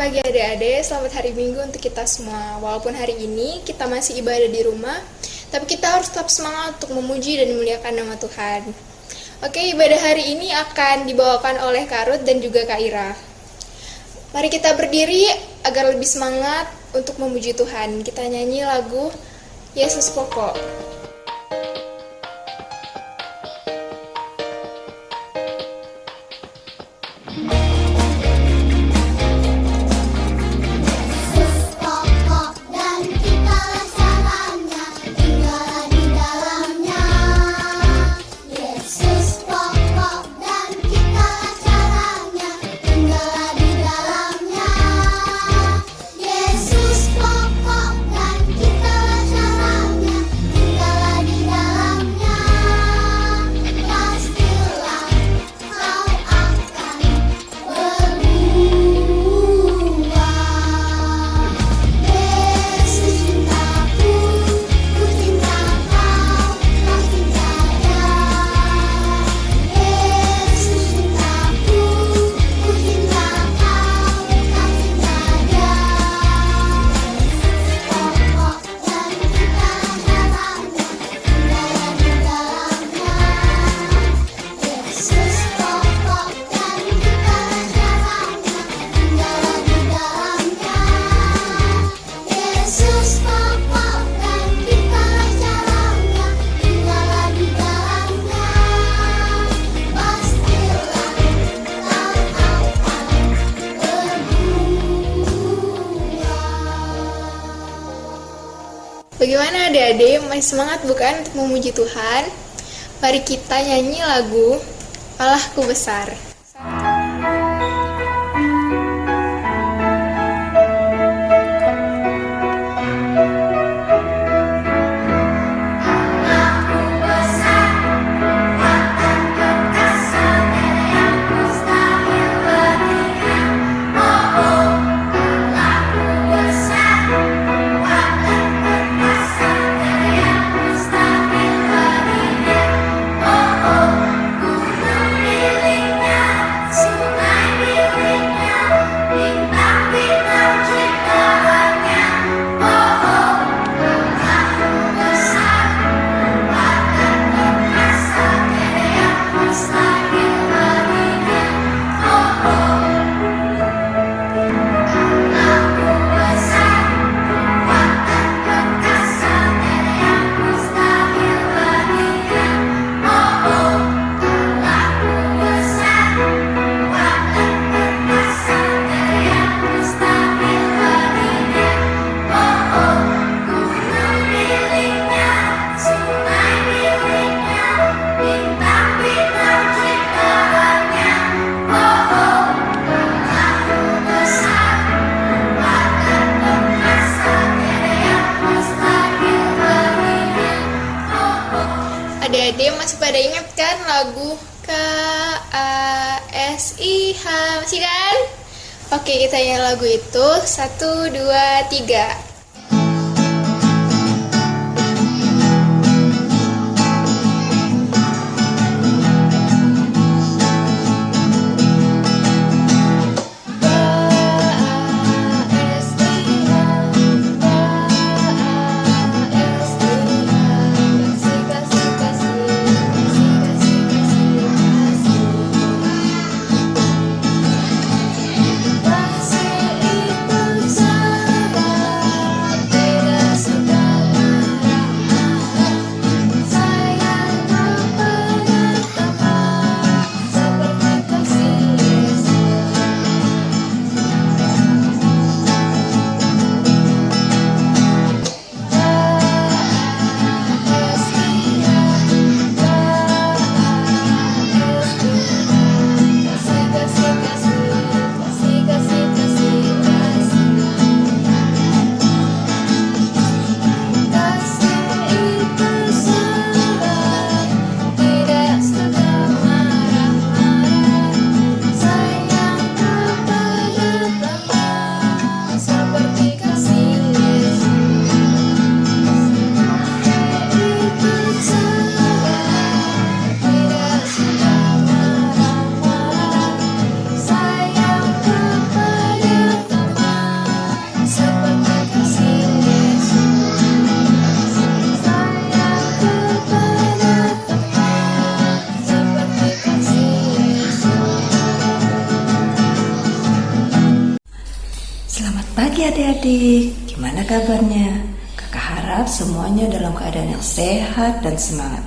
pagi adik-adik, selamat hari Minggu untuk kita semua. Walaupun hari ini kita masih ibadah di rumah, tapi kita harus tetap semangat untuk memuji dan memuliakan nama Tuhan. Oke, ibadah hari ini akan dibawakan oleh Kak Ruth dan juga Kak Ira. Mari kita berdiri agar lebih semangat untuk memuji Tuhan. Kita nyanyi lagu Yesus Pokok. Bagaimana adik-adik, masih semangat bukan untuk memuji Tuhan? Mari kita nyanyi lagu Allahku Besar. Adik-adik masih pada ingat kan lagu KASIH, masih kan? Oke, kita nyanyi lagu itu 1, 2, 3. adik-adik, gimana kabarnya? Kakak harap semuanya dalam keadaan yang sehat dan semangat.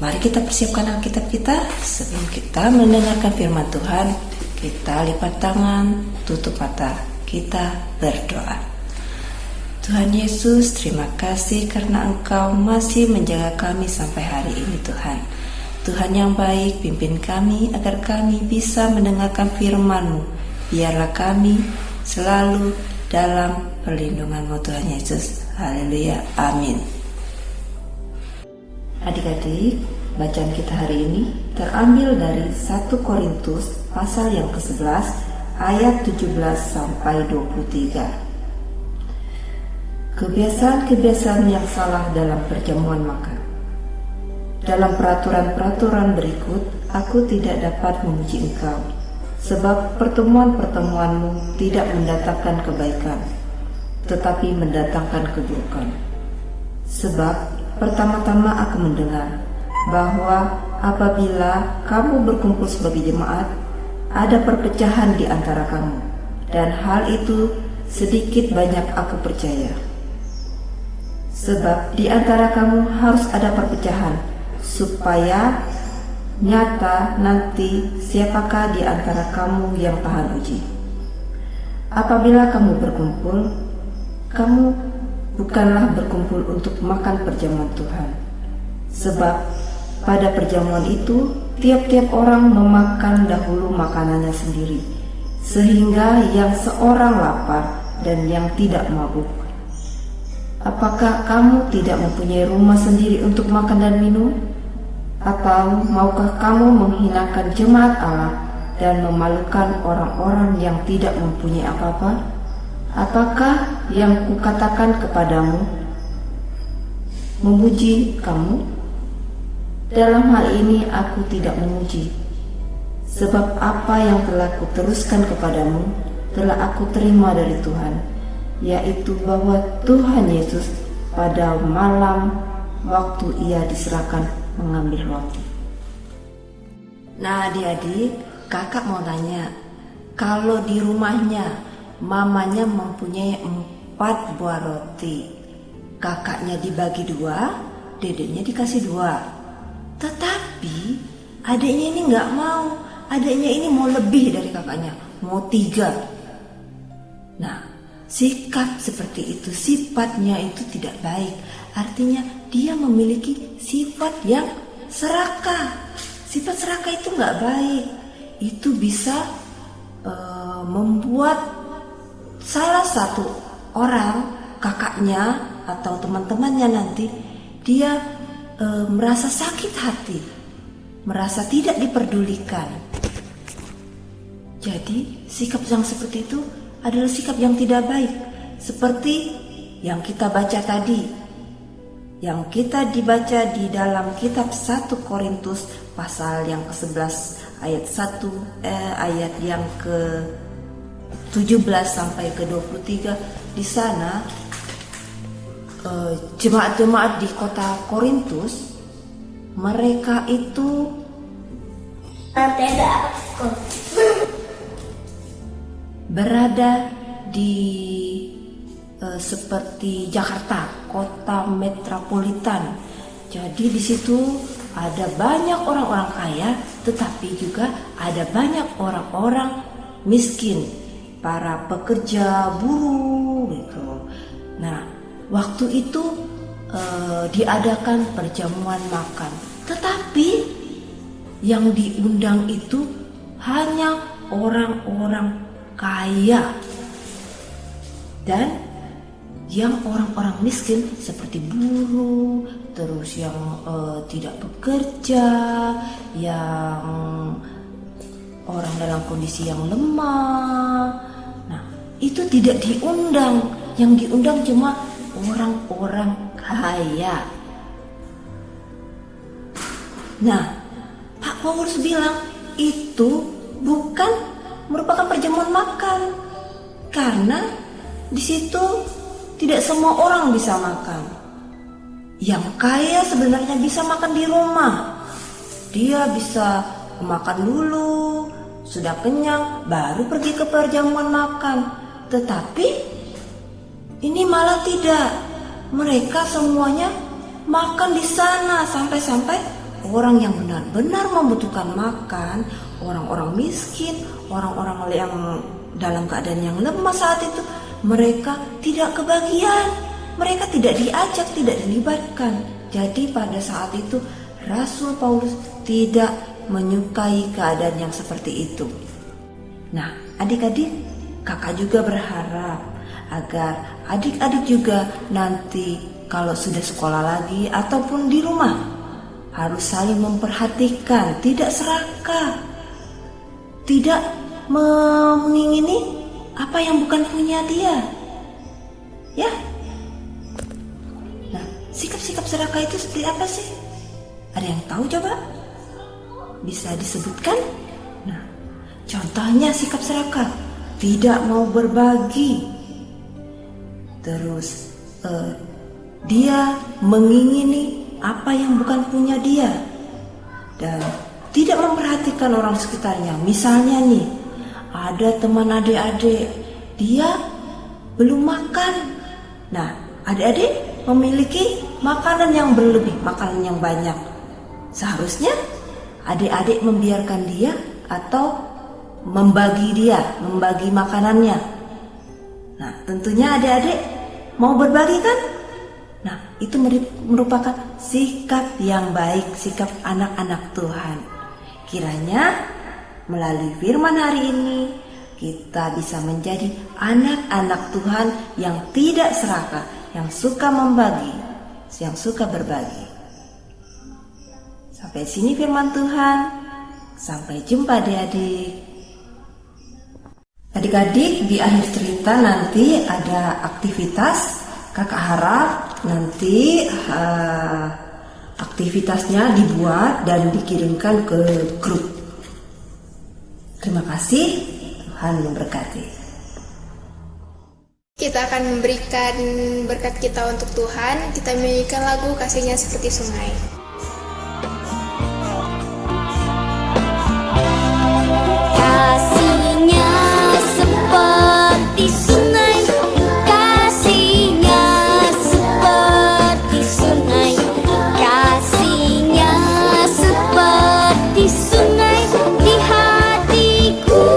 Mari kita persiapkan Alkitab kita. Sebelum kita mendengarkan firman Tuhan, kita lipat tangan, tutup mata, kita berdoa. Tuhan Yesus, terima kasih karena Engkau masih menjaga kami sampai hari ini Tuhan. Tuhan yang baik, pimpin kami agar kami bisa mendengarkan firman-Mu. Biarlah kami selalu dalam perlindungan-Mu Tuhan Yesus. Haleluya, amin. Adik-adik, bacaan kita hari ini terambil dari 1 Korintus pasal yang ke-11 ayat 17 sampai 23. Kebiasaan-kebiasaan yang salah dalam perjamuan makan. Dalam peraturan-peraturan berikut, aku tidak dapat memuji engkau, sebab pertemuan-pertemuanmu tidak mendatangkan kebaikan, tetapi mendatangkan keburukan. Sebab pertama-tama aku mendengar bahwa apabila kamu berkumpul sebagai jemaat, ada perpecahan di antara kamu, dan hal itu sedikit banyak aku percaya. Sebab di antara kamu harus ada perpecahan, supaya nyata nanti siapakah di antara kamu yang tahan uji. Apabila kamu berkumpul, kamu bukanlah berkumpul untuk makan perjamuan Tuhan. Sebab pada perjamuan itu, tiap-tiap orang memakan dahulu makanannya sendiri, sehingga yang seorang lapar dan yang tidak mabuk. Apakah kamu tidak mempunyai rumah sendiri untuk makan dan minum? Atau maukah kamu menghinakan jemaat Allah dan memalukan orang-orang yang tidak mempunyai apa-apa? Apakah yang kukatakan kepadamu memuji kamu? Dalam hal ini aku tidak memuji, sebab apa yang telah kuteruskan kepadamu telah aku terima dari Tuhan, yaitu bahwa Tuhan Yesus pada malam waktu ia diserahkan mengambil roti. Nah adik-adik, kakak mau tanya, kalau di rumahnya mamanya mempunyai 4 buah roti, kakaknya dibagi 2, dedeknya dikasih 2. Tetapi adiknya ini gak mau, adiknya ini mau lebih dari kakaknya, mau 3. Nah, sikap seperti itu, sifatnya itu tidak baik. Artinya dia memiliki sifat yang serakah. Sifat serakah itu gak baik. Itu bisa membuat salah satu orang, kakaknya atau teman-temannya nanti, dia merasa sakit hati, merasa tidak diperdulikan. Jadi sikap yang seperti itu adalah sikap yang tidak baik. Seperti yang kita baca tadi, yang kita dibaca di dalam kitab 1 Korintus pasal yang ke-11 ayat 1 ayat yang ke-17 sampai ke-23. Di sana jemaat-jemaat di kota Korintus, mereka itu berada di seperti Jakarta, kota metropolitan. Jadi di situ ada banyak orang-orang kaya, tetapi juga ada banyak orang-orang miskin, para pekerja buruh gitu. Nah, waktu itu diadakan perjamuan makan, tetapi yang diundang itu hanya orang-orang kaya, dan yang orang-orang miskin seperti buruh, terus yang tidak bekerja, yang orang dalam kondisi yang lemah. Nah, itu tidak diundang. Yang diundang cuma orang-orang kaya. Nah, Pak Paulus bilang itu bukan merupakan perjamuan makan, karena di situ tidak semua orang bisa makan. Yang kaya sebenarnya bisa makan di rumah. Dia bisa makan dulu, sudah kenyang, baru pergi ke perjamuan makan. Tetapi Ini malah tidak. Mereka semuanya makan di sana, sampai-sampai orang yang benar-benar membutuhkan makan, orang-orang miskin, orang-orang yang dalam keadaan yang lemah saat itu, mereka tidak kebagian. Mereka tidak diajak, tidak dilibatkan. Jadi pada saat itu Rasul Paulus tidak menyukai keadaan yang seperti itu. Nah, adik-adik, kakak juga berharap agar adik-adik juga nanti kalau sudah sekolah lagi ataupun di rumah harus saling memperhatikan, tidak serakah, tidak mengingini apa yang bukan punya dia. Ya. Nah, sikap-sikap serakah itu seperti apa sih? Ada yang tahu coba? Bisa disebutkan? Nah, contohnya sikap serakah, tidak mau berbagi. Terus dia mengingini apa yang bukan punya dia dan tidak memperhatikan orang sekitarnya. Misalnya nih, ada teman adik-adik, dia belum makan. Nah, adik-adik memiliki makanan yang berlebih, makanan yang banyak. Seharusnya adik-adik membiarkan dia atau membagi makanannya. Nah, tentunya adik-adik mau berbagi kan? Nah, itu merupakan sikap yang baik, sikap anak-anak Tuhan. Kiranya melalui firman hari ini kita bisa menjadi anak-anak Tuhan yang tidak serakah, yang suka membagi, yang suka berbagi. Sampai sini firman Tuhan. Sampai jumpa adik-adik. Adik-adik, di akhir cerita nanti ada aktivitas. Kakak harap nanti aktivitasnya dibuat dan dikirimkan ke grup. Terima kasih, Tuhan memberkati. Kita akan memberikan berkat kita untuk Tuhan. Kita menyanyikan lagu Kasihnya Seperti Sungai. Kasihnya seperti sungai, kasihnya seperti sungai, kasihnya seperti sungai di hatiku,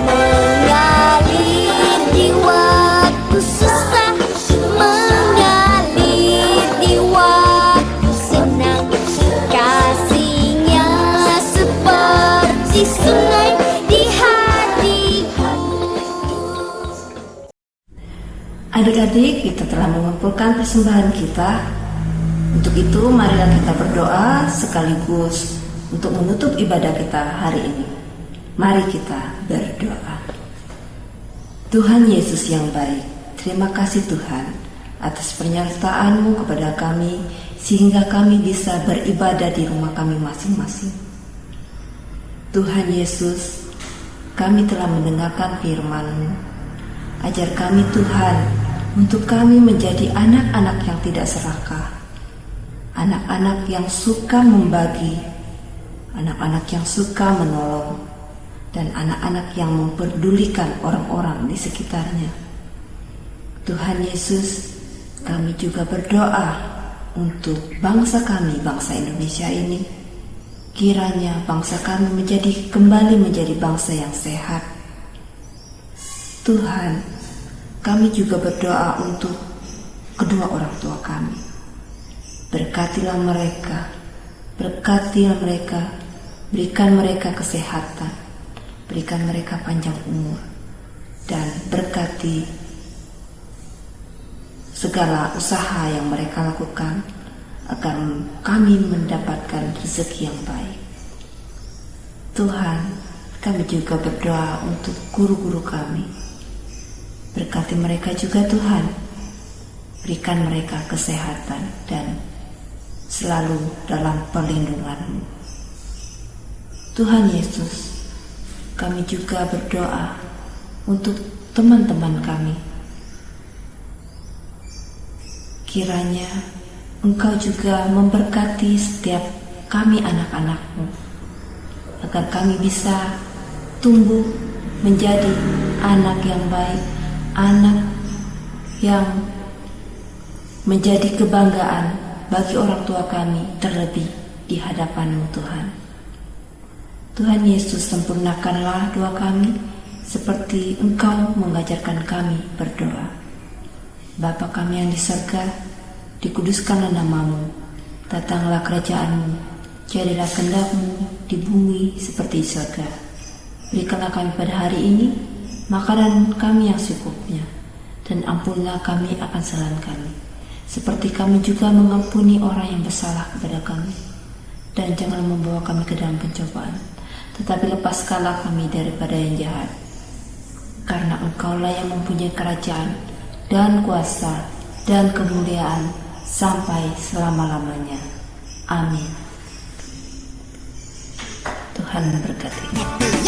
mengalir di waktu susah, mengalir di waktu senang, kasihnya seperti sungai di hatiku. Adik-adik, kita telah mengumpulkan persembahan kita. Untuk itu, marilah kita berdoa sekaligus untuk menutup ibadah kita hari ini. Mari kita berdoa. Tuhan Yesus yang baik, terima kasih Tuhan atas penyertaan-Mu kepada kami sehingga kami bisa beribadah di rumah kami masing-masing. Tuhan Yesus, kami telah mendengarkan firman-Mu. Ajar kami Tuhan, untuk kami menjadi anak-anak yang tidak serakah, anak-anak yang suka membagi, anak-anak yang suka menolong, dan anak-anak yang memperdulikan orang-orang di sekitarnya. Tuhan Yesus, kami juga berdoa untuk bangsa kami, bangsa Indonesia ini. Kiranya bangsa kami kembali menjadi bangsa yang sehat. Tuhan, kami juga berdoa untuk kedua orang tua kami. Berkatilah mereka, berikan mereka kesehatan, berikan mereka panjang umur, dan berkati segala usaha yang mereka lakukan agar kami mendapatkan rezeki yang baik. Tuhan, kami juga berdoa untuk guru-guru kami. Berkati mereka juga Tuhan, berikan mereka kesehatan dan selalu dalam perlindungan-Mu. Tuhan Yesus, kami juga berdoa untuk teman-teman kami. Kiranya Engkau juga memberkati setiap kami anak-anak-Mu, agar kami bisa tumbuh menjadi anak yang baik, anak yang menjadi kebanggaan bagi orang tua kami, terlebih di hadapan-Mu Tuhan. Tuhan Yesus, sempurnakanlah doa kami seperti Engkau mengajarkan kami berdoa. Bapa kami yang di surga, dikuduskanlah nama-Mu, datanglah kerajaan-Mu, jadilah kehendak-Mu di bumi seperti di surga. Berikanlah kami pada hari ini makanan kami yang secukupnya, dan ampunilah kami akan kesalahan kami, seperti kami juga mengampuni orang yang bersalah kepada kami. Dan jangan membawa kami ke dalam pencobaan, tetapi lepaskanlah kami daripada yang jahat. Karena Engkaulah yang mempunyai kerajaan dan kuasa dan kemuliaan sampai selama-lamanya. Amin. Tuhan memberkati.